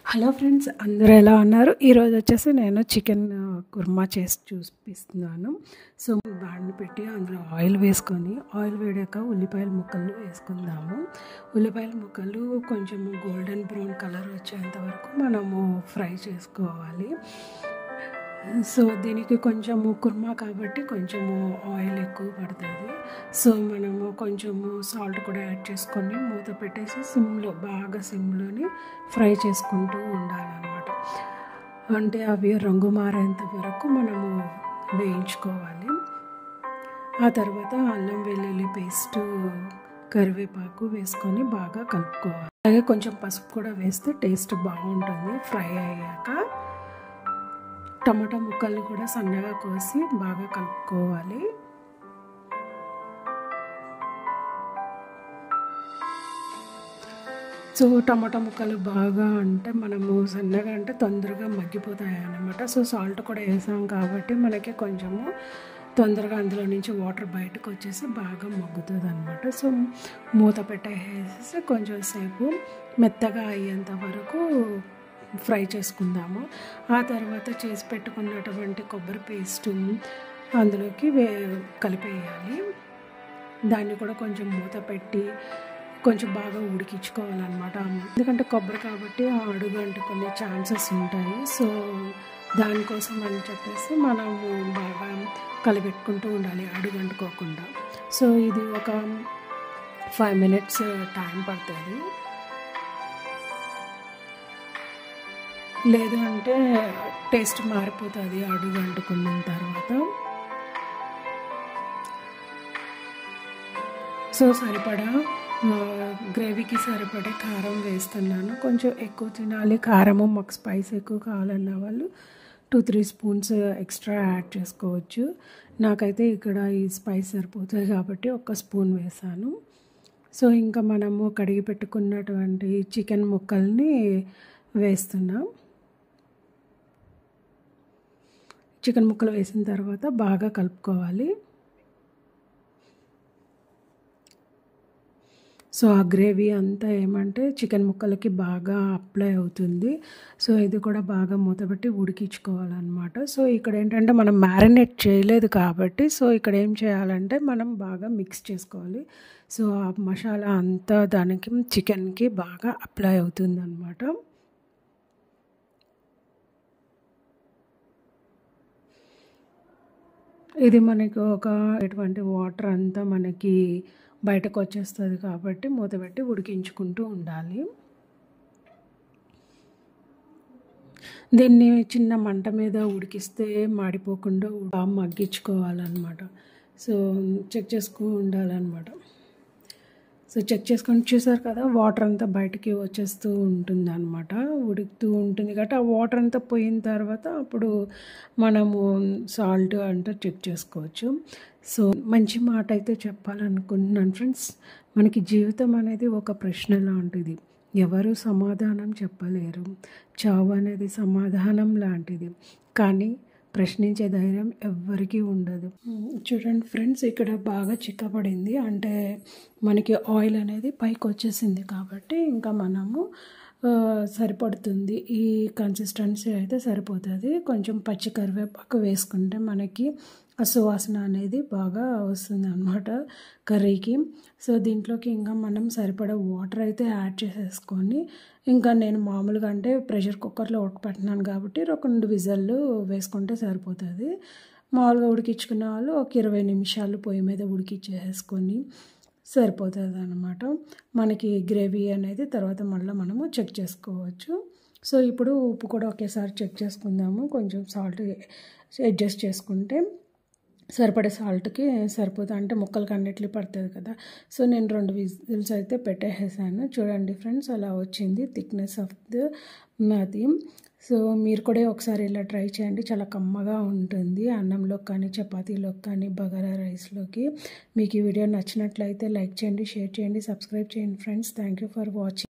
Hello friends, అందరూ ఎలా ఉన్నారు? ఈరోజు వచ్చేసి నేను చికెన్ కుర్మా చేసి చూపిస్తున్నాను. సో బాండి పెట్టి అందులో ఆయిల్ వేసుకొని, ఆయిల్ వేడాక ఉల్లిపాయల ముక్కలు వేసుకుందాము. ఉల్లిపాయల ముక్కలు కొంచెం గోల్డెన్ బ్రౌన్ కలర్ వచ్చేంత వరకు మనము ఫ్రై చేసుకోవాలి. సో దీనికి కొంచెము కుర్మా కాబట్టి కొంచెము ఆయిల్ ఎక్కువ పడుతుంది. సో మనము కొంచెము సాల్ట్ కూడా యాడ్ చేసుకొని మూత పెట్టేసి బాగా సిమ్లోని ఫ్రై చేసుకుంటూ ఉండాలన్నమాట. అంటే అవి రంగు మారేంత వరకు మనము వేయించుకోవాలి. ఆ తర్వాత అల్లం వెల్లుల్లి పేస్టు, కరివేపాకు వేసుకొని బాగా కలుపుకోవాలి. అలాగే కొంచెం పసుపు కూడా వేస్తే టేస్ట్ బాగుంటుంది. ఫ్రై అయ్యాక టమాటా ముక్కలు కూడా సన్నగా కోసి బాగా కలుపుకోవాలి. సో టమాటా ముక్కలు బాగా అంటే మనము సన్నగా అంటే తొందరగా మగ్గిపోతాయి అన్నమాట. సో సాల్ట్ కూడా వేసాం కాబట్టి మనకి కొంచెము తొందరగా అందులో నుంచి వాటర్ బయటకు వచ్చేసి బాగా మగ్గుతుంది అనమాట. సో మూత పెట్టేసి కొంచెం సేపు మెత్తగా అయ్యేంత వరకు ఫ్రై చేసుకుందాము. ఆ తర్వాత చేసి పెట్టుకున్నటువంటి కొబ్బరి పేస్టు అందులోకి కలిపేయాలి. దాన్ని కూడా కొంచెం మూత పెట్టి కొంచెం బాగా ఉడికించుకోవాలన్నమాట. ఎందుకంటే కొబ్బరి కాబట్టి అడుగు అంటుకునే ఛాన్సెస్ ఉంటాయి. సో దానికోసం అని చెప్పేసి మనము బాగా కలిపెట్టుకుంటూ ఉండాలి అడుగు అంటుకోకుండా. సో ఇది ఒక 5 minutes టైం పడుతుంది. లేదు అంటే టేస్ట్ మారిపోతుంది అడుగు అంటుకున్న తర్వాత. సో సరిపడా గ్రేవీకి సరిపడే కారం వేస్తున్నాను. కొంచెం ఎక్కువ తినాలి కారము, మాకు స్పైస్ ఎక్కువ కావాలన్న వాళ్ళు 2-3 స్పూన్స్ ఎక్స్ట్రా యాడ్ చేసుకోవచ్చు. నాకైతే ఇక్కడ ఈ స్పైస్ సరిపోతుంది కాబట్టి 1 స్పూన్ వేసాను. సో ఇంకా మనము కడిగి పెట్టుకున్నటువంటి చికెన్ ముక్కల్ని వేస్తున్నాం. చికెన్ ముక్కలు వేసిన తర్వాత బాగా కలుపుకోవాలి. సో ఆ గ్రేవీ అంతా ఏమంటే చికెన్ ముక్కలకి బాగా అప్లై అవుతుంది. సో ఇది కూడా బాగా మూతపెట్టి ఉడికించుకోవాలన్నమాట. సో ఇక్కడ ఏంటంటే మనం మ్యారినేట్ చేయలేదు కాబట్టి సో ఇక్కడ ఏం చేయాలంటే మనం బాగా మిక్స్ చేసుకోవాలి. సో ఆ మసాలా అంతా దానికి చికెన్కి బాగా అప్లై అవుతుంది అన్నమాట. ఇది మనకి ఎటువంటి వాటర్ అంతా మనకి బయటకు వచ్చేస్తుంది కాబట్టి మూత పెట్టి ఉడికించుకుంటూ ఉండాలి. దీన్ని చిన్న మంట మీద ఉడికిస్తే మాడిపోకుండా బాగా మగ్గించుకోవాలన్నమాట. సో చెక్ చేసుకు ఉండాలన్నమాట. సో చెక్ చేసుకొని చూసారు కదా, వాటర్ అంతా బయటికి వచ్చేస్తూ ఉంటుంది అనమాట. ఉడుకుతూ ఉంటుంది కాబట్టి ఆ వాటర్ అంతా పోయిన తర్వాత అప్పుడు మనము సాల్ట్ అంతా చెక్ చేసుకోవచ్చు. సో మంచి మాట అయితే చెప్పాలనుకుంటున్నాను ఫ్రెండ్స్. మనకి జీవితం అనేది ఒక ప్రశ్న లాంటిది. ఎవరు సమాధానం చెప్పలేరు. చావు అనేది సమాధానం లాంటిది. కానీ ప్రశ్నించే ధైర్యం ఎవ్వరికీ ఉండదు. చూడండి ఫ్రెండ్స్, ఇక్కడ బాగా చిక్కపడింది. అంటే మనకి ఆయిల్ అనేది పైకి వచ్చేసింది కాబట్టి ఇంకా మనము సరిపడుతుంది. ఈ కన్సిస్టెన్సీ అయితే సరిపోతుంది. కొంచెం పచ్చి కరివేపాకు వేసుకుంటే మనకి ఆ సువాసన అనేది బాగా వస్తుంది అన్నమాట కర్రీకి. సో దీంట్లోకి ఇంకా మనం సరిపడా వాటర్ అయితే యాడ్ చేసేసుకొని, ఇంకా నేను మామూలుగా అంటే ప్రెషర్ కుక్కర్లో ఉడకపెట్టినాను కాబట్టి 2 విజిల్లు వేసుకుంటే సరిపోతుంది. మామూలుగా ఉడికించుకున్న వాళ్ళు ఒక 20 నిమిషాలు పొయ్యి మీద ఉడికించేసుకొని సరిపోతుంది అన్నమాట. మనకి గ్రేవీ అనేది తర్వాత మళ్ళీ మనము చెక్ చేసుకోవచ్చు. సో ఇప్పుడు ఉప్పు కూడా ఒకేసారి చెక్ చేసుకుందాము. కొంచెం సాల్ట్ అడ్జస్ట్ చేసుకుంటే సరిపడే సాల్ట్కి సరిపోతుంది. అంటే ముక్కలకి అన్నిటికీ పడుతుంది కదా. సో నేను 2 విజిల్స్ అయితే పెట్టేసాను. చూడండి ఫ్రెండ్స్, అలా వచ్చింది థిక్నెస్ ఆఫ్ అది. సో మీరు కూడా ఒకసారి ఇలా ట్రై చేయండి. చాలా కమ్మగా ఉంటుంది. అన్నంలోకి కానీ, చపాతీలోకి కానీ, బగారా రైస్లోకి. మీకు ఈ వీడియో నచ్చినట్లయితే లైక్ చేయండి, షేర్ చేయండి, సబ్స్క్రైబ్ చేయండి friends. Thank you for watching.